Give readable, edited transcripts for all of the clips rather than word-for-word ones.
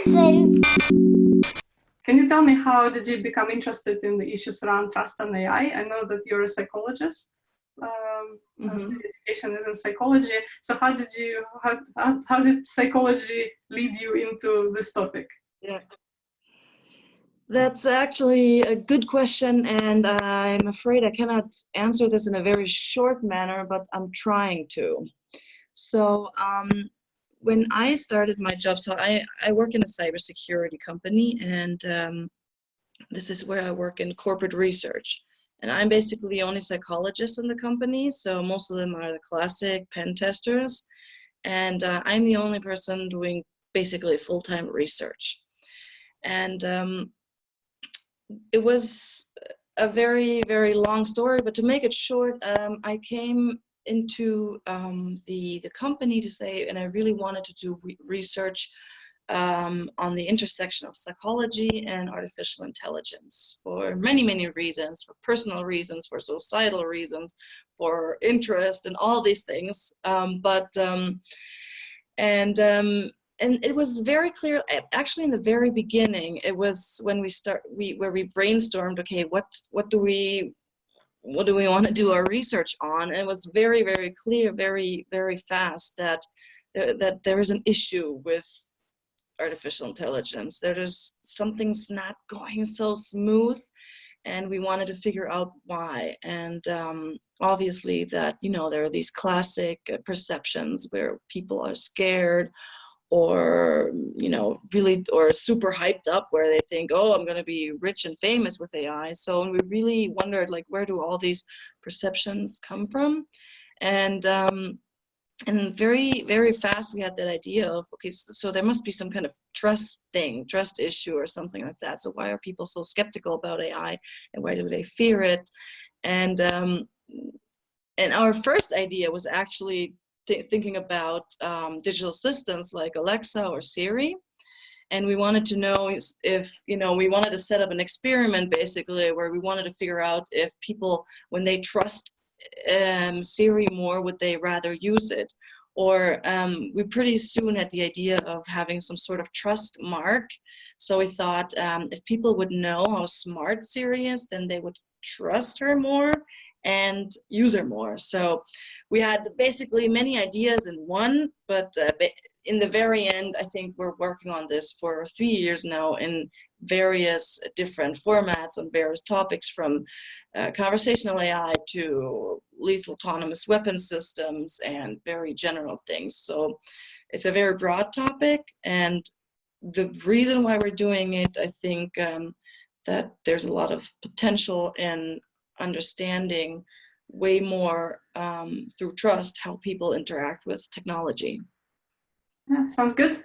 listen. Can you tell me how did you become interested in the issues around trust and AI? I know that you're a psychologist. So education is in psychology. So how did psychology lead you into this topic? Yeah. That's actually a good question, and I'm afraid I cannot answer this in a very short manner, but I'm trying to. So when I started my job, so I work in a cybersecurity company, and this is where I work in corporate research. And I'm basically the only psychologist in the company, so most of them are the classic pen testers, and I'm the only person doing basically full-time research. And it was a very, very long story, but to make it short, I came into the company to say, and I really wanted to do research on the intersection of psychology and artificial intelligence for many, many reasons, for personal reasons, for societal reasons, for interest and all these things. And it was very clear, actually in the very beginning, it was when where we brainstormed, okay, what do we want to do our research on? And it was very, very clear, very, very fast that there is an issue with artificial intelligence. There's something's not going so smooth, and we wanted to figure out why. And obviously that, there are these classic perceptions where people are scared, or really, or super hyped up, where they think, oh, I'm going to be rich and famous with AI. So we really wondered, like, where do all these perceptions come from? And very, very fast we had that idea of, okay, so there must be some kind of trust issue or something like that. So why are people so skeptical about AI, and why do they fear it? And our first idea was actually thinking about digital assistants like Alexa or Siri. And we wanted to know if, we wanted to set up an experiment basically where we wanted to figure out if people, when they trust Siri more, would they rather use it? Or we pretty soon had the idea of having some sort of trust mark. So we thought if people would know how smart Siri is, then they would trust her more and use her more. So we had basically many ideas in one, but in the very end, I think we're working on this for 3 years now in various different formats on various topics, from conversational AI to lethal autonomous weapon systems and very general things. So it's a very broad topic, and the reason why we're doing it, I think that there's a lot of potential in understanding way more through trust how people interact with technology. Yeah, sounds good.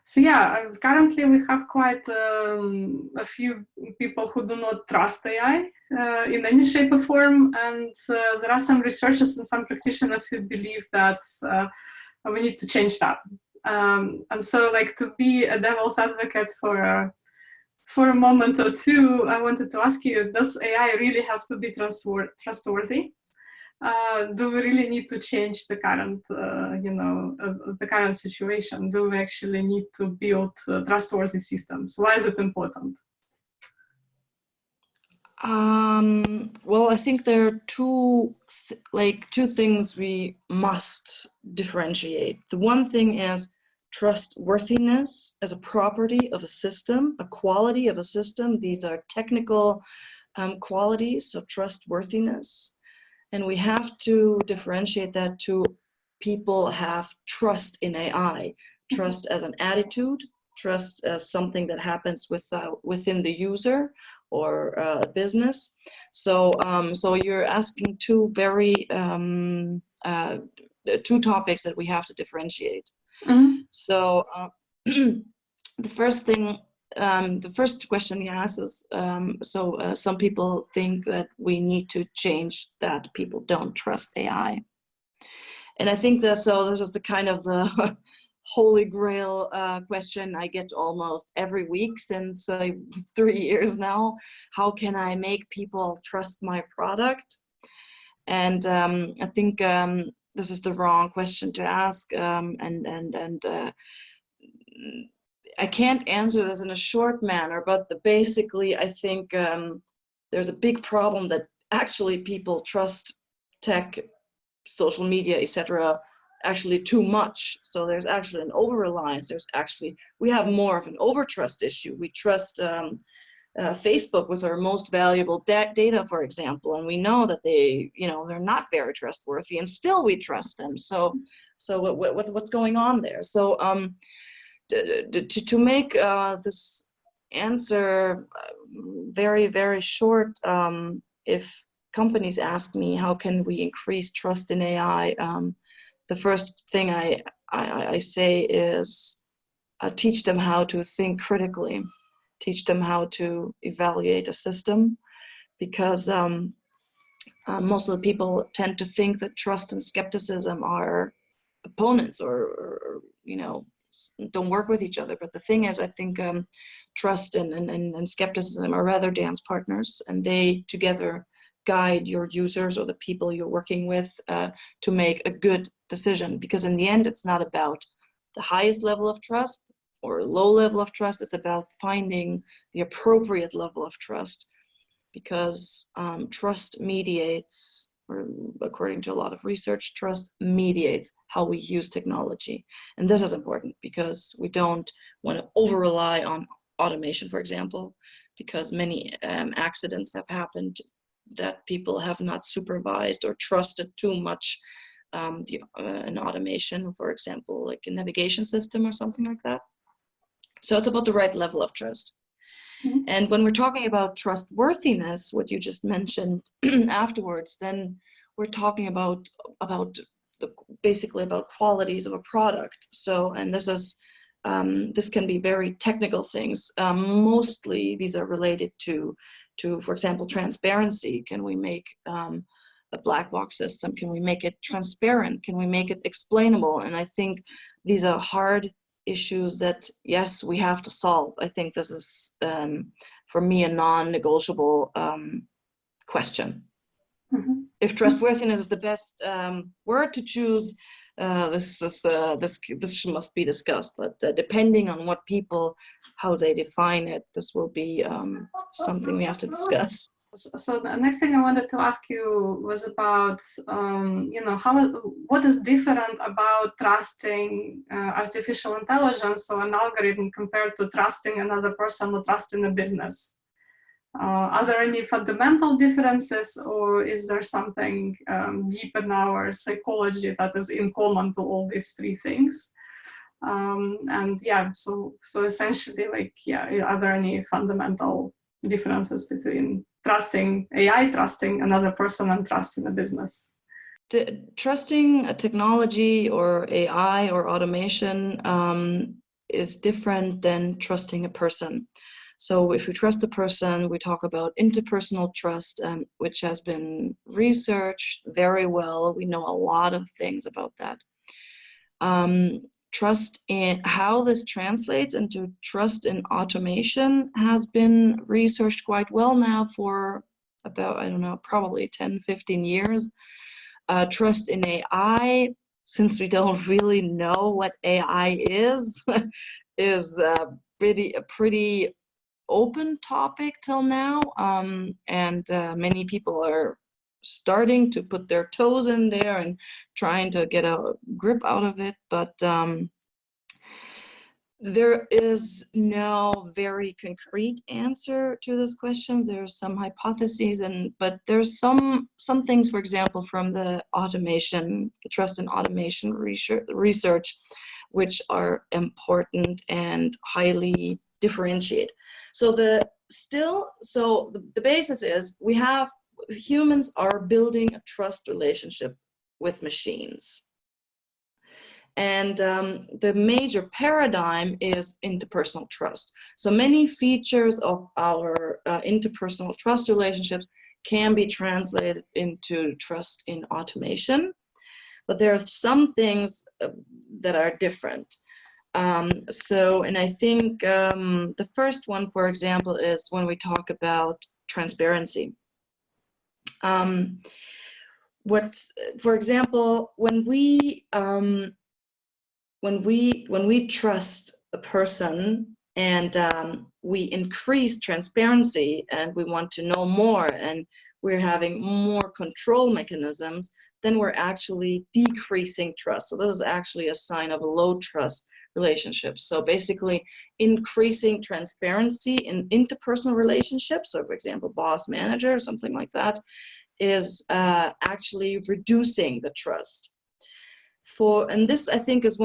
So yeah, currently we have quite a few people who do not trust AI in any shape or form, and there are some researchers and some practitioners who believe that we need to change that. And so, like, to be a devil's advocate for a moment or two, I wanted to ask you, does AI really have to be trustworthy? Do we really need to change the current, the current situation? Do we actually need to build trustworthy systems? Why is it important? Well, I think there are two things we must differentiate. The one thing is trustworthiness as a property of a system, a quality of a system. These are technical qualities of trustworthiness. And we have to differentiate that to people have trust in AI, trust as an attitude, trust as something that happens within the user or a business. So you're asking two very two topics that we have to differentiate. Mm-hmm. So the first thing. The first question you asked is, some people think that we need to change that people don't trust AI. And I think that, so this is the kind of the holy grail question I get almost every week since 3 years now. How can I make people trust my product? And I think this is the wrong question to ask. I can't answer this in a short manner, but basically I think there's a big problem that actually people trust tech, social media, etc. actually too much. So there's actually an over-reliance. We have more of an over-trust issue. We trust Facebook with our most valuable data, for example, and we know that they're not very trustworthy, and still we trust them. So what's going on there? So to make this answer very, very short, if companies ask me how can we increase trust in AI, the first thing I say is teach them how to think critically, teach them how to evaluate a system, because most of the people tend to think that trust and skepticism are opponents or don't work with each other. But the thing is, I think trust and skepticism are rather dance partners, and they together guide your users or the people you're working with to make a good decision. Because in the end, it's not about the highest level of trust or low level of trust. It's about finding the appropriate level of trust, because trust mediates, or according to a lot of research, trust mediates how we use technology. And this is important because we don't want to over rely on automation, for example, because many accidents have happened that people have not supervised or trusted too much an automation, for example, like a navigation system or something like that. So it's about the right level of trust. Mm-hmm. And when we're talking about trustworthiness, what you just mentioned afterwards, then we're talking about basically about qualities of a product. So, and this is this can be very technical things. Mostly these are related to, for example, transparency. Can we make a black box system? Can we make it transparent? Can we make it explainable? And I think these are hard issues that, yes, we have to solve. I think this is, for me, a non-negotiable question. Mm-hmm. If trustworthiness is the best word to choose, this must be discussed. But depending on what people, how they define it, this will be something we have to discuss. So the next thing I wanted to ask you was about, what is different about trusting artificial intelligence or an algorithm compared to trusting another person or trusting a business? Are there any fundamental differences, or is there something deep in our psychology that is in common to all these three things? So essentially, are there any fundamental differences between trusting AI, trusting another person, and trusting a business? Trusting a technology or AI or automation is different than trusting a person. So if we trust a person, we talk about interpersonal trust, which has been researched very well. We know a lot of things about that. Trust in how this translates into trust in automation has been researched quite well now for about, I don't know, probably 10, 15 years. Trust in AI, since we don't really know what AI is a pretty open topic till now. And many people are starting to put their toes in there and trying to get a grip out of it, but there is no very concrete answer to this question. There's some hypotheses, but there's some things, for example, from the trust and automation research, which are important and highly differentiate. So the basis is humans are building a trust relationship with machines. And the major paradigm is interpersonal trust. So many features of our interpersonal trust relationships can be translated into trust in automation, but there are some things that are different. And I think the first one, for example, is when we talk about transparency. For example, when we trust a person and we increase transparency and we want to know more and we're having more control mechanisms, then we're actually decreasing trust. So this is actually a sign of a low trust relationship. So basically increasing transparency in interpersonal relationships, so for example boss manager or something like that, is actually reducing the trust. And this I think is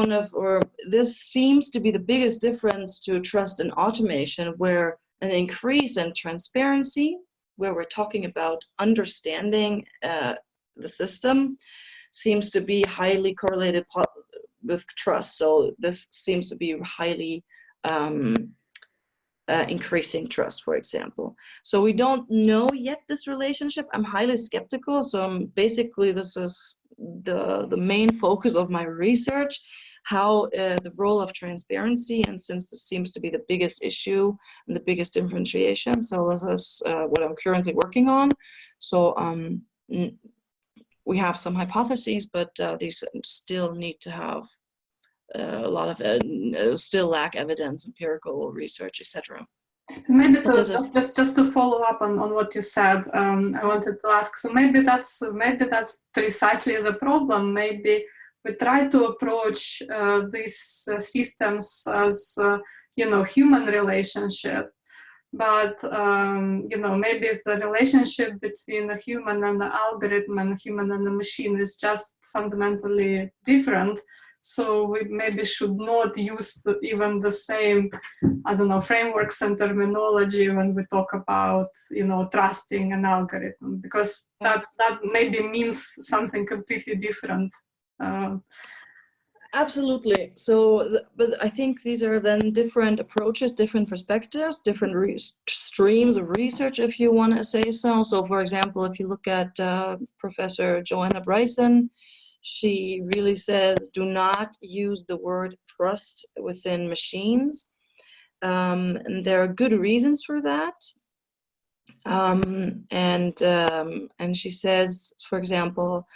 this seems to be the biggest difference to trust and automation, where an increase in transparency, where we're talking about understanding the system, seems to be highly correlated with trust. So this seems to be highly increasing trust, for example. So we don't know yet this relationship. I'm highly skeptical. So basically this is the main focus of my research, how the role of transparency, and since this seems to be the biggest issue and the biggest differentiation, so this is what I'm currently working on. So we have some hypotheses, but these still need to have a lot of still lack evidence, empirical research, etc. Maybe just to follow up on what you said, I wanted to ask. So maybe that's precisely the problem. Maybe we try to approach these systems as human relationship, but maybe the relationship between a human and the algorithm and a human and the machine is just fundamentally different. So we maybe should not use even the same, I don't know, frameworks and terminology when we talk about, trusting an algorithm, because that maybe means something completely different. Absolutely. So, but I think these are then different approaches, different perspectives, different streams of research, if you want to say so. So, for example, if you look at Professor Joanna Bryson, she really says, do not use the word trust within machines. And there are good reasons for that. And she says, for example,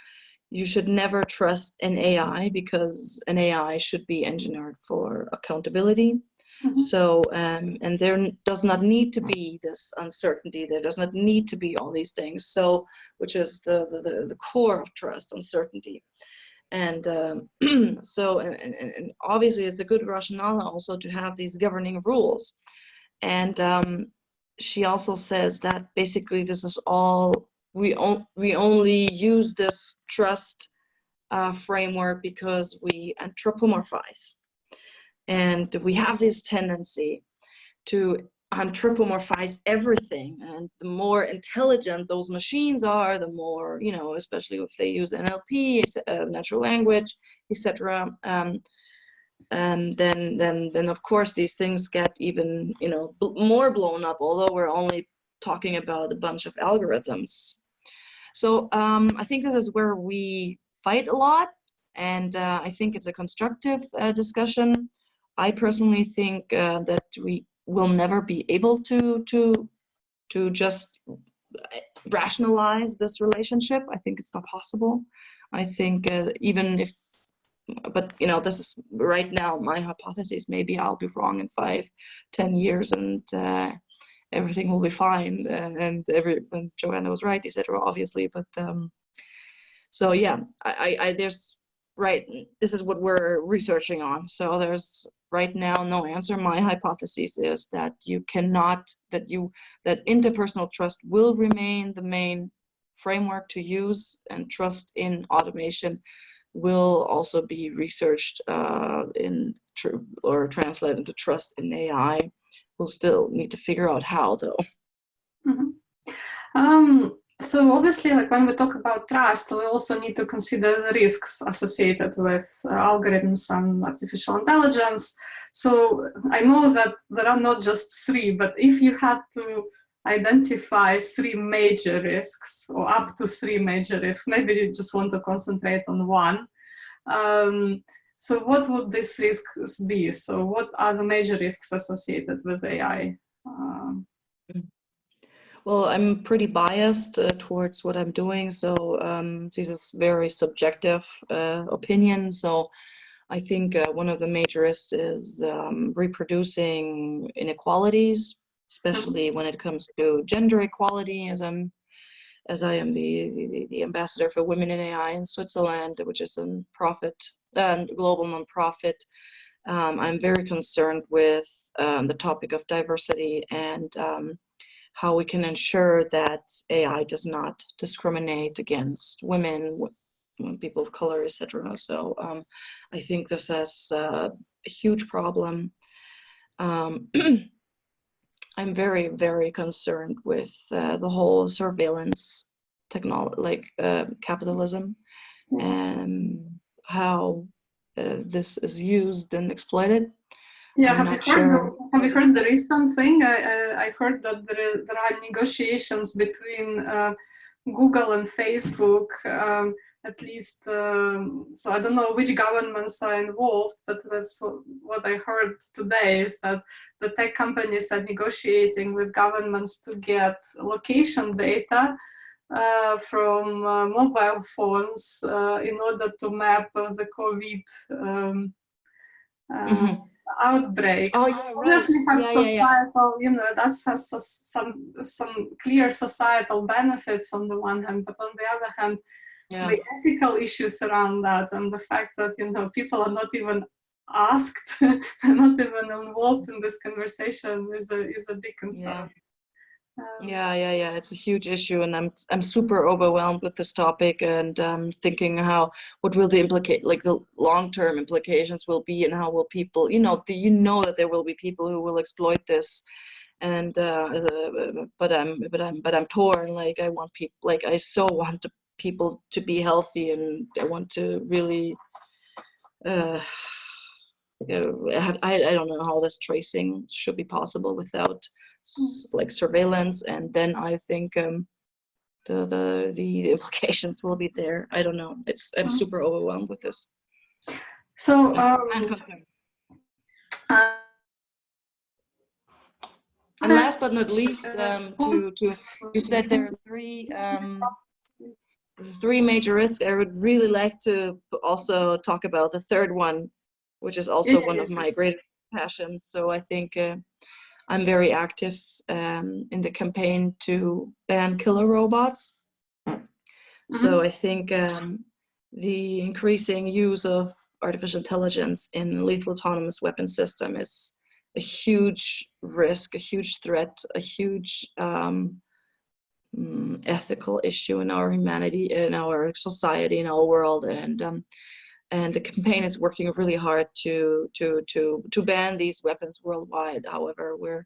you should never trust an AI because an AI should be engineered for accountability. Mm-hmm. So, and there does not need to be this uncertainty. There does not need to be all these things. So, which is the core of trust, uncertainty. And so, and obviously it's a good rationale also to have these governing rules. And she also says that basically this is all, we only use this trust framework because we anthropomorphize. And we have this tendency to anthropomorphize everything. And the more intelligent those machines are, the more, especially if they use NLP, natural language, etc. And then of course these things get even, more blown up, although we're only talking about a bunch of algorithms. So I think this is where we fight a lot, and I think it's a constructive discussion. I personally think that we will never be able to just rationalize this relationship. I think it's not possible. I think even if, but this is right now my hypothesis. Maybe I'll be wrong in 5-10 years, and everything will be fine. And Joanna was right, etc. Obviously, but so yeah, there's right. This is what we're researching on. So there's right now no answer. My hypothesis is that that interpersonal trust will remain the main framework to use, and trust in automation will also be researched or translated into trust in AI. We'll still need to figure out how, though. Mm-hmm. So obviously, like when we talk about trust, we also need to consider the risks associated with algorithms and artificial intelligence. So I know that there are not just 3, but if you had to identify 3 major risks, or up to 3 major risks, maybe you just want to concentrate on one. So what would these risks be? So what are the major risks associated with AI? Well, I'm pretty biased towards what I'm doing, so this is very subjective opinion. So I think one of the major risks is reproducing inequalities, especially when it comes to gender equality, as I am the ambassador for Women in AI in Switzerland, which is a global nonprofit. I'm very concerned with the topic of diversity and how we can ensure that AI does not discriminate against women, people of color, etc. So I think this is a huge problem. I'm very, very concerned with the whole surveillance technology, like capitalism, and how this is used and exploited. Yeah, have you heard the recent thing? I heard that there are negotiations between Google and Facebook, at least. So I don't know which governments are involved, but that's what I heard today, is that the tech companies are negotiating with governments to get location data from mobile phones in order to map the COVID outbreak. Oh yeah, right. Obviously has societal, yeah. That has some clear societal benefits on the one hand, but on the other hand, the ethical issues around that, and the fact that people are not even asked, not even involved in this conversation, is a big concern. Yeah. It's a huge issue, and I'm super overwhelmed with this topic, and thinking what will the long-term implications will be, and how will people, that there will be people who will exploit this, and but I'm torn. Like I want people, like I so want people to be healthy, and I want to really. I don't know how this tracing should be possible without like surveillance, and then I think the implications will be there. I don't know. I'm super overwhelmed with this. So and last but not least, you said there are three major risks. I would really like to also talk about the third one, which is also one of my greatest passions. So I think I'm very active in the campaign to ban killer robots. So I think the increasing use of artificial intelligence in lethal autonomous weapon system is a huge risk, a huge threat, a huge ethical issue in our humanity, in our society, in our world, and the campaign is working really hard to ban these weapons worldwide. However,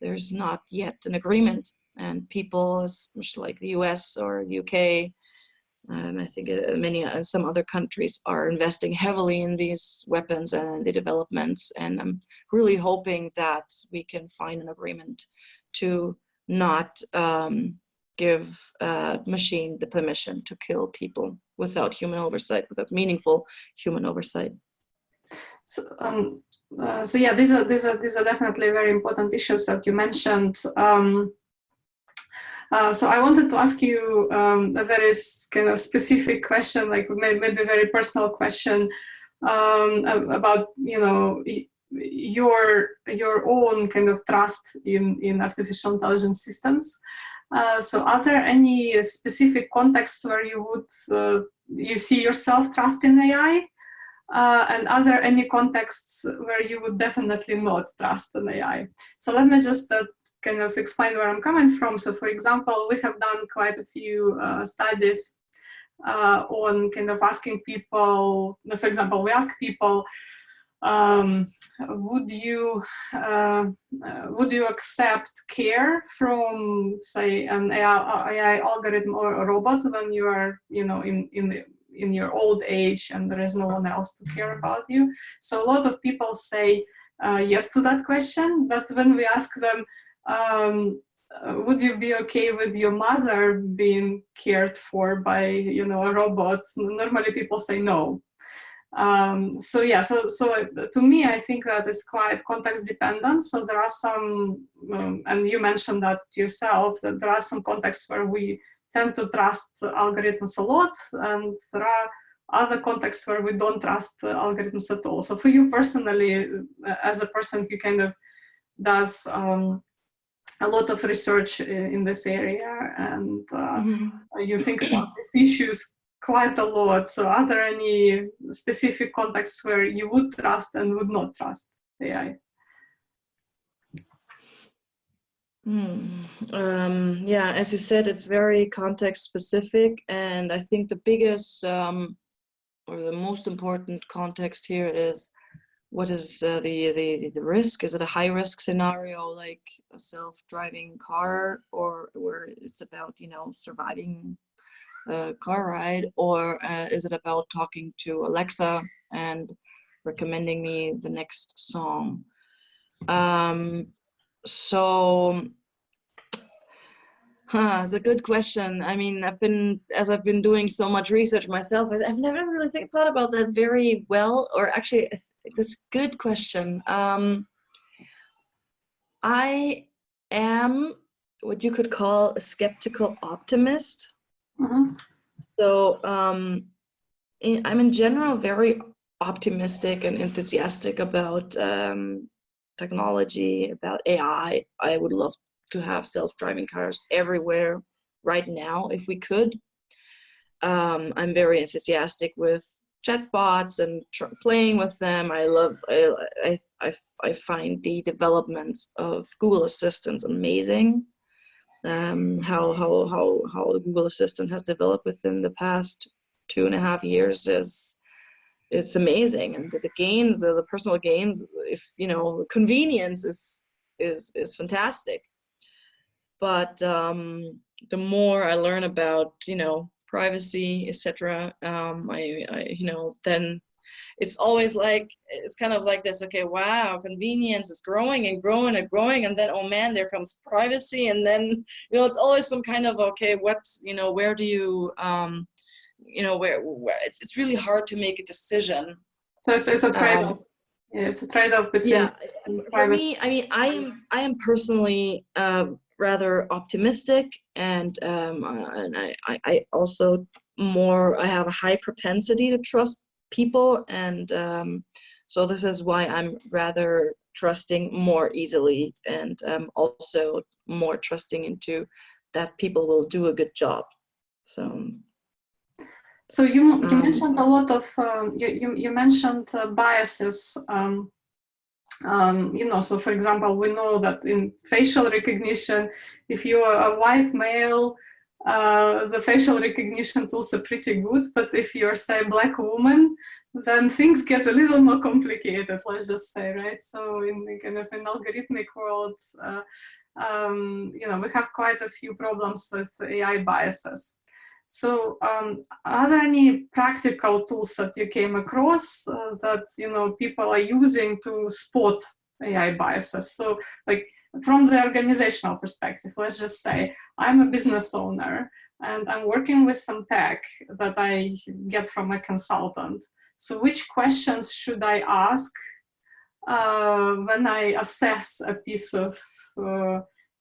there's not yet an agreement, and people, much like the US or the UK, I think some other countries are investing heavily in these weapons and the developments, and I'm really hoping that we can find an agreement to not give machine the permission to kill people without human oversight, without meaningful human oversight. So yeah, these are definitely very important issues that you mentioned. So I wanted to ask you a very kind of specific question, like maybe a very personal question about your own kind of trust in artificial intelligence systems. So are there any specific contexts where you would you see yourself trusting AI? And are there any contexts where you would definitely not trust an AI? So let me just kind of explain where I'm coming from. So for example, we have done quite a few studies on kind of asking people, for example, we ask people, would you accept care from, say, an AI algorithm or a robot when you are, in your old age and there is no one else to care about you? So a lot of people say yes to that question, but when we ask them, would you be okay with your mother being cared for by, a robot? Normally people say no. So yeah, so to me, I think that it's quite context dependent. So there are some, and you mentioned that yourself, that there are some contexts where we tend to trust algorithms a lot, and there are other contexts where we don't trust algorithms at all. So for you personally, as a person who kind of does a lot of research in this area, and you think about these issues quite a lot. So are there any specific contexts where you would trust and would not trust AI? Yeah, as you said, it's very context specific, and I think the biggest or the most important context here is what is the risk? Is it a high risk scenario like a self-driving car, or where it's about, you know, surviving a car ride, or is it about talking to Alexa and recommending me the next song? It's a good question. I mean, I've been doing so much research myself, I've never really thought about that very well, or actually, that's a good question. I am what you could call a skeptical optimist. So I'm in general very optimistic and enthusiastic about technology, about AI. I would love to have self-driving cars everywhere right now if we could. I'm very enthusiastic with chatbots and playing with them. I find the development of Google Assistant amazing. How the Google Assistant has developed within the past 2.5 years it's amazing, and the gains, the personal gains, if you know, convenience is fantastic. But the more I learn about, you know, privacy, etc., you know, then it's always like, it's kind of like this, okay, wow, convenience is growing and growing and growing, and then, oh man, there comes privacy, and then, you know, it's always some kind of, okay, what's, you know, where do you, you know, where it's really hard to make a decision. So it's a trade-off. Yeah, it's a trade-off between. Yeah, for me, I mean, I am personally rather optimistic, and I also I have a high propensity to trust people, and so this is why I'm rather trusting more easily, and also more trusting into that people will do a good job. So you mentioned a lot of you mentioned biases. You know, so for example, we know that in facial recognition, if you are a white male, the facial recognition tools are pretty good. But if you're, say, a black woman, then things get a little more complicated, let's just say, right? So in the kind of an algorithmic world, you know, we have quite a few problems with AI biases. So are there any practical tools that you came across that, you know, people are using to spot AI biases? So like from the organizational perspective, let's just say I'm a business owner and I'm working with some tech that I get from a consultant. So which questions should I ask when I assess a piece of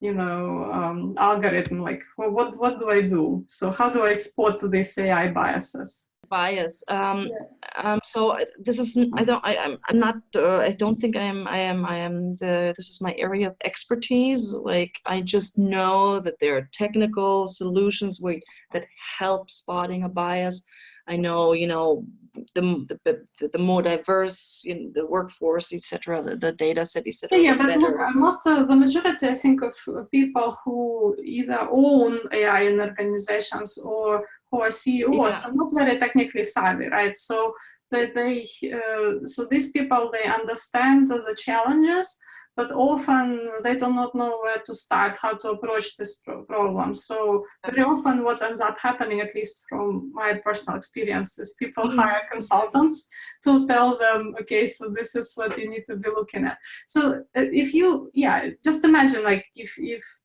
you know, algorithm? Like, well, what do I do? So how do I spot these AI biases? Bias. So this is, I'm not, I don't think this is my area of expertise. Like, I just know that there are technical solutions that help spotting a bias. I know, you know, the more diverse in the workforce, etc., the data set, etc. Yeah, but look, the majority, I think, of people who either own AI in organizations or who are CEOs are not very technically savvy, right? So so these people, they understand the challenges, but often they do not know where to start, how to approach this problem. So very often what ends up happening, at least from my personal experience, is people hire consultants to tell them, okay, so this is what you need to be looking at. So if you, just imagine, like, if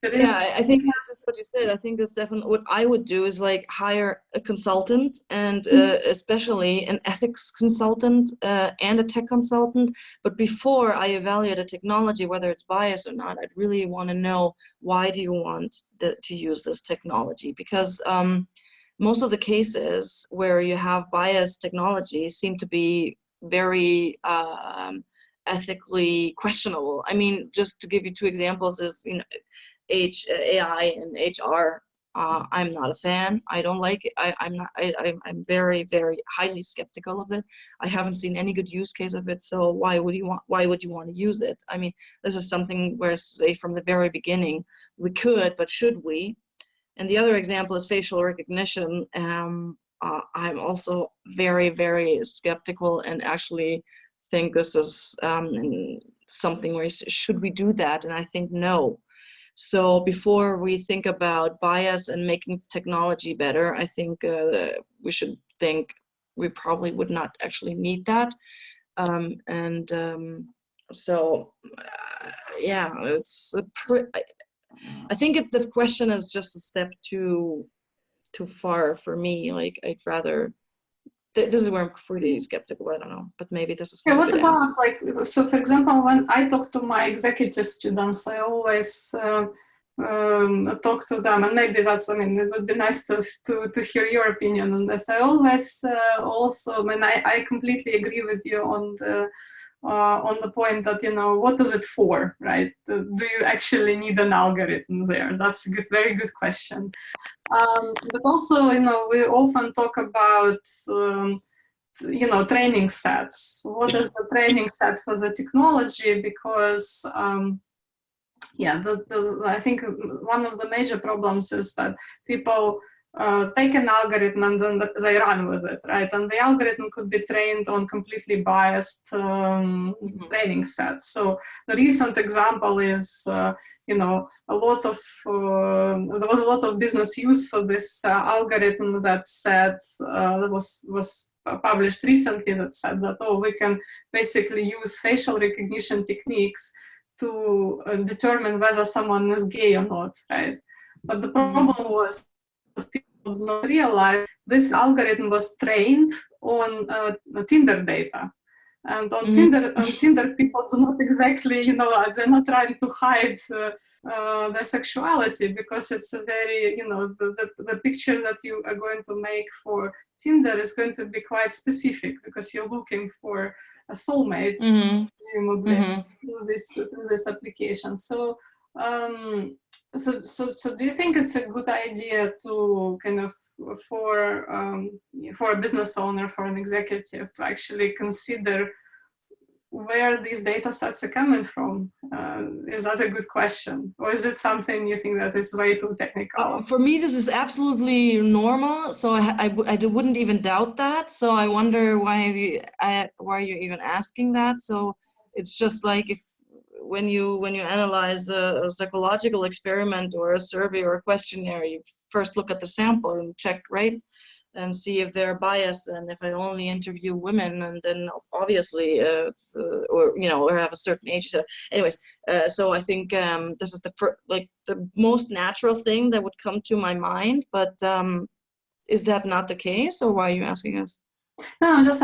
there is... Yeah, I think that's what you said. I think that's definitely what I would do, is like hire a consultant, and especially an ethics consultant and a tech consultant. But before I evaluate a technology, whether it's biased or not, I'd really want to know, why do you want to use this technology? Because most of the cases where you have biased technology seem to be very ethically questionable. I mean, just to give you two examples is, AI and HR. I'm not a fan. I don't like it. I'm very, very highly skeptical of it. I haven't seen any good use case of it. So why would you want to use it? I mean, this is something where, say, from the very beginning, we could, but should we? And the other example is facial recognition. I'm also very, very skeptical and actually think this is something where should we do that? And I think no. So before we think about bias and making technology better, I think we should think we probably would not actually need that. Yeah, it's I think if the question is just a step too far for me. Like, I'd rather. This is where I'm pretty skeptical. I don't know, but maybe this is. Yeah, what about answer. So for example, when I talk to my executive students, I always talk to them, and maybe that's, I mean, it would be nice to hear your opinion on this. I always also, I mean, I completely agree with you on the point that, what is it for, right? Do you actually need an algorithm there? That's a very good question. But also, we often talk about, training sets. What is the training set for the technology? Because, I think one of the major problems is that people take an algorithm and then they run with it, right? And the algorithm could be trained on completely biased training sets. So the recent example is, there was a lot of business use for this algorithm that said, that was published recently, that said that, we can basically use facial recognition techniques to determine whether someone is gay or not, right? But the problem was, people did not realize this algorithm was trained on Tinder data. And on Tinder, people do not exactly, they're not trying to hide their sexuality, because it's a very, the picture that you are going to make for Tinder is going to be quite specific, because you're looking for a soulmate, presumably, through this application. So, so do you think it's a good idea to kind of, for a business owner, for an executive, to actually consider where these data sets are coming from? Is that a good question? Or is it something you think that is way too technical? For me, this is absolutely normal. So I wouldn't even doubt that. So I wonder why you're even asking that. So it's just like, when you analyze a psychological experiment or a survey or a questionnaire, you first look at the sample and check, right? And see if they're biased, and if I only interview women, and then obviously, or have a certain age. So anyways, so I think this is the most natural thing that would come to my mind. But is that not the case, or why are you asking us? No, I'm just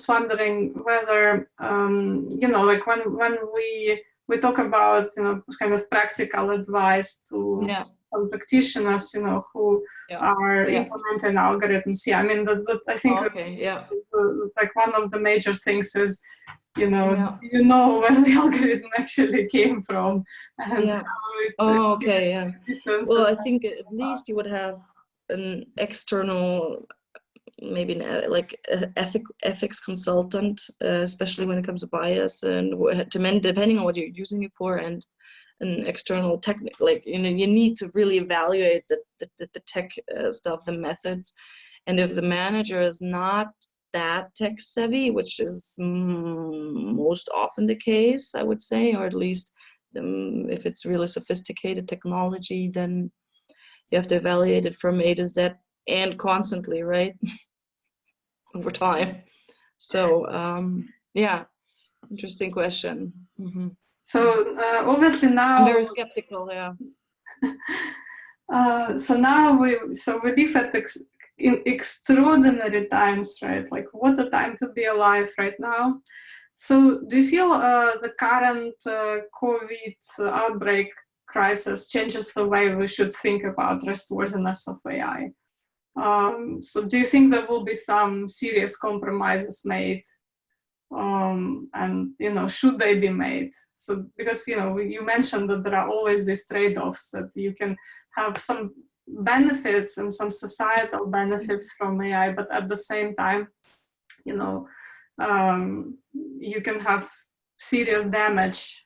wondering whether, like when we talk about, kind of practical advice to some practitioners, who are implementing algorithms. Yeah, I mean, I think like one of the major things is, do you know where the algorithm actually came from, and how it Well, I think at least you would have an external, maybe like ethics consultant, especially when it comes to bias, and depending on what you're using it for, and an external technique. Like, you need to really evaluate the tech stuff, the methods, and if the manager is not that tech savvy, which is most often the case, I would say, or at least if it's really sophisticated technology, then you have to evaluate it from A to Z and constantly, right? Over time. So interesting question. So obviously now I'm very skeptical. So now we live at in extraordinary times, right? Like, what a time to be alive right now. So do you feel the current COVID outbreak crisis changes the way we should think about trustworthiness of AI. So do you think there will be some serious compromises made? And, you know, should they be made? So, because, you know, you mentioned that there are always these trade-offs, that you can have some benefits and some societal benefits from AI, but at the same time, you know, you can have serious damage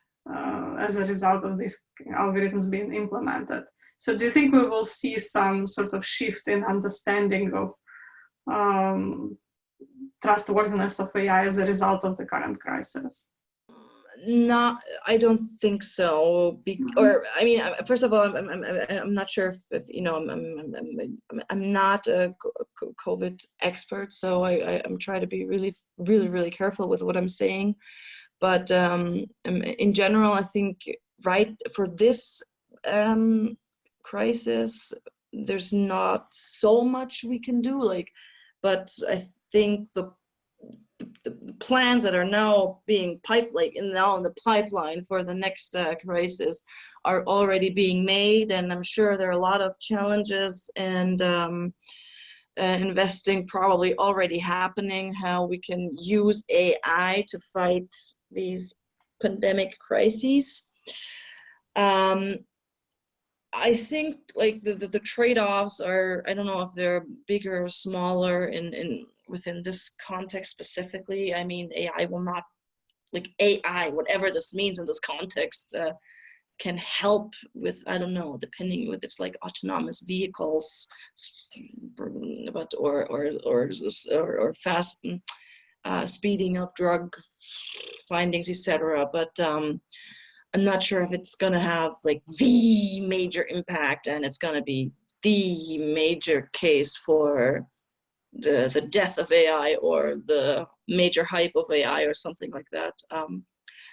as a result of these algorithms being implemented. So do you think we will see some sort of shift in understanding of trustworthiness of AI as a result of the current crisis? No, I don't think so. Or I mean, first of all, I'm not sure if you know, I'm not a COVID expert, so I'm trying to be really careful with what I'm saying. But in general, I think right for this crisis, there's not so much we can do. Like, but I think the plans that are now being now in the pipeline for the next crisis are already being made, and I'm sure there are a lot of challenges and investing probably already happening, how we can use AI to fight these pandemic crises. I think like the trade-offs are, I don't know if they're bigger or smaller within this context specifically. I mean, AI will not, like AI, whatever this means in this context, can help with, I don't know, depending with its like autonomous vehicles, but or fast speeding up drug findings, etc. But I'm not sure if it's going to have like the major impact, and it's going to be the major case for the death of AI or the major hype of AI or something like that.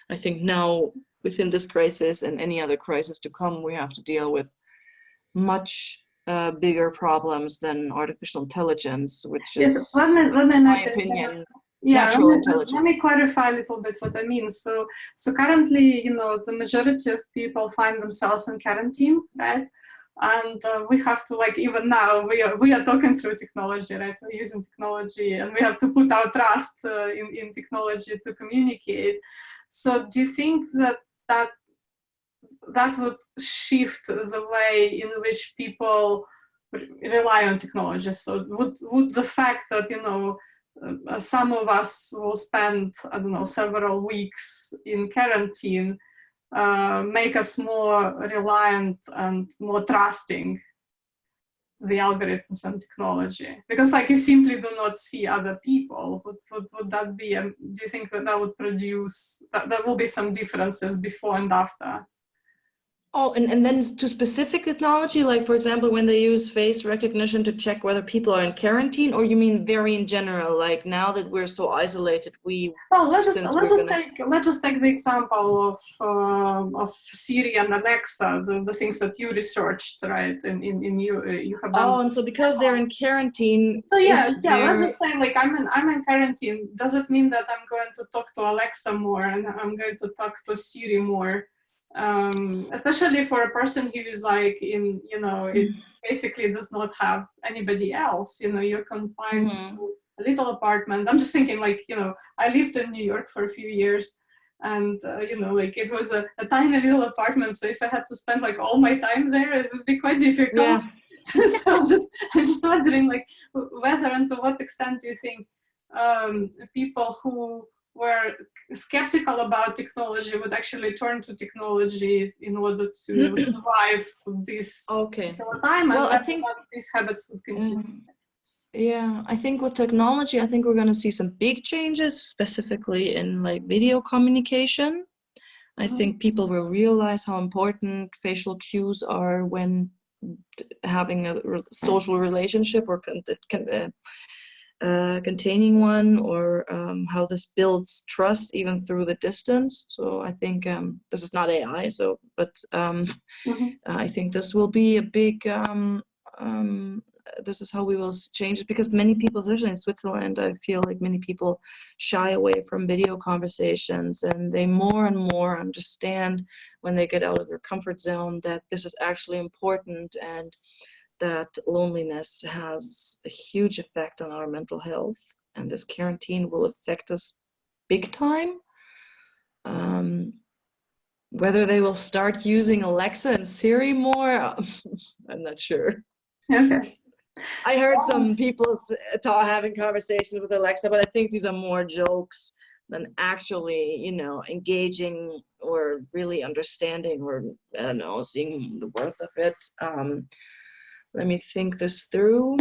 I think now within this crisis and any other crisis to come, we have to deal with much bigger problems than artificial intelligence, which is, in my opinion, natural intelligence. Let me clarify a little bit what I mean. So currently, you know, the majority of people find themselves in quarantine, right? And we have to, like, even now we are talking through technology, right? We're using technology, and we have to put our trust in technology to communicate. So do you think that would shift the way in which people rely on technology? So would the fact that, you know, some of us will spend, I don't know, several weeks in quarantine make us more reliant and more trusting the algorithms and technology? Because, like, you simply do not see other people. Would that be, do you think that would produce, that there will be some differences before and after? Oh, and then to specific technology, like for example, when they use face recognition to check whether people are in quarantine, or you mean very in general, like now that we're so isolated, let's just take the example of Siri and Alexa, the things that you researched, right? You have done. Oh, and so because they're in quarantine. So let's just say, like, I'm in quarantine. Does it mean that I'm going to talk to Alexa more and I'm going to talk to Siri more? Especially for a person who is like in, you know, it basically does not have anybody else, you know, you're confined to a little apartment. I'm just thinking, like, you know, I lived in New York for a few years, and you know, like, it was a tiny little apartment, so if I had to spend like all my time there, it would be quite difficult. Yeah. So I'm just wondering, like, whether and to what extent do you think people who were skeptical about technology would actually turn to technology in order to survive this time, well, and I think these habits would continue. Yeah, I think with technology, I think we're going to see some big changes, specifically in like video communication. I think people will realize how important facial cues are when having a social relationship or containing one, or how this builds trust even through the distance. So I think this is not AI, so but I think this will be a big this is how we will change it, because many people, especially in Switzerland, I feel like many people shy away from video conversations, and they more and more understand when they get out of their comfort zone that this is actually important, and that loneliness has a huge effect on our mental health, and this quarantine will affect us big time. Whether they will start using Alexa and Siri more, I'm not sure. Okay. I heard some people having conversations with Alexa, but I think these are more jokes than actually, you know, engaging or really understanding, or I don't know, seeing the worth of it. Let me think this through.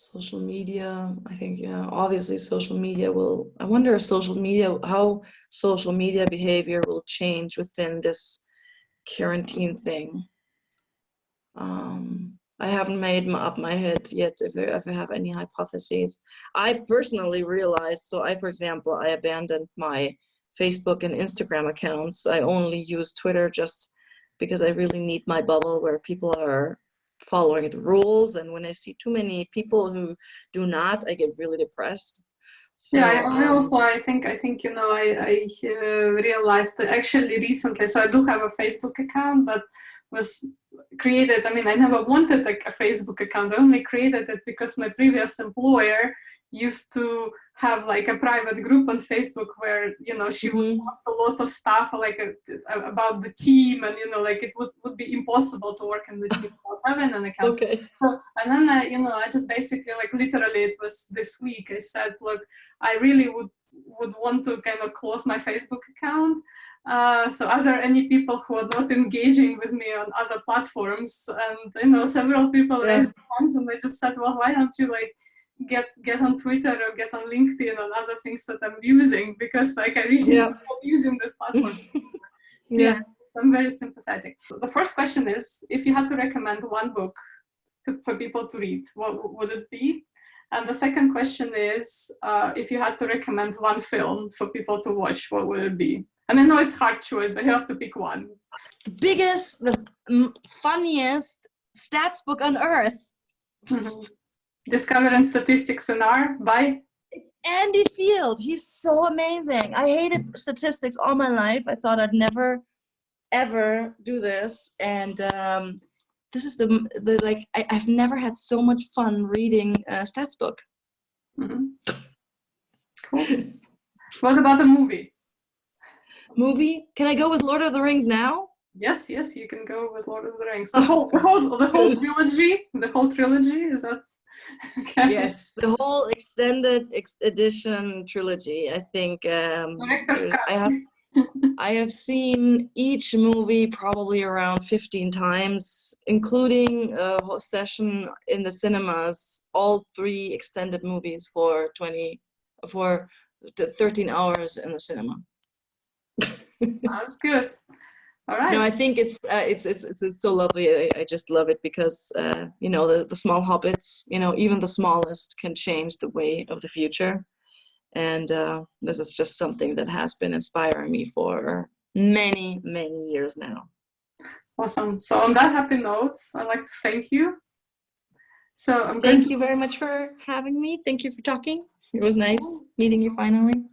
Social media, I think, yeah, obviously social media will, I wonder if how social media behavior will change within this quarantine thing. I haven't made up my head yet if I have any hypotheses. I've personally realized, so for example, I abandoned my Facebook and Instagram accounts. I only use Twitter just because I really need my bubble where people are following the rules, and when I see too many people who do not, I get really depressed. So, yeah, I think you know, I realized that actually recently, so I do have a Facebook account that was created. I mean, I never wanted like a Facebook account. I only created it because my previous employer used to have like a private group on Facebook where, you know, she would post a lot of stuff like about the team, and you know, like it would be impossible to work in the team without having an account. Okay. So, and then you know, I just basically, like, literally it was this week, I said, look, I really would want to kind of close my Facebook account. So are there any people who are not engaging with me on other platforms? And you know, several people raised their hands, and they just said, well, why don't you like get on Twitter or get on LinkedIn and other things that I'm using, because like I really don't using this platform. Yeah, I'm very sympathetic. The first question is, if you had to recommend one book for people to read, what would it be? And the second question is, if you had to recommend one film for people to watch, what would it be? And I know it's a hard choice, but you have to pick one. The biggest, the funniest stats book on earth. Discovering Statistics in R by Andy Field. He's so amazing. I hated statistics all my life. I thought I'd never, ever do this. And this is the like, I've never had so much fun reading a stats book. Cool. What about the movie? Movie? Can I go with Lord of the Rings now? Yes, you can go with Lord of the Rings. The whole trilogy. The whole trilogy, is that okay? Yes, the whole extended edition trilogy. I think I have seen each movie probably around 15 times, including a whole session in the cinemas. All 3 extended movies for 13 hours in the cinema. That's good. All right. No, I think it's so lovely. I just love it because you know, the small hobbits, you know, even the smallest can change the way of the future, and this is just something that has been inspiring me for many years now. Awesome. So on that happy note, I'd like to thank you. So thank you very much for having me. Thank you for talking. It was nice meeting you finally.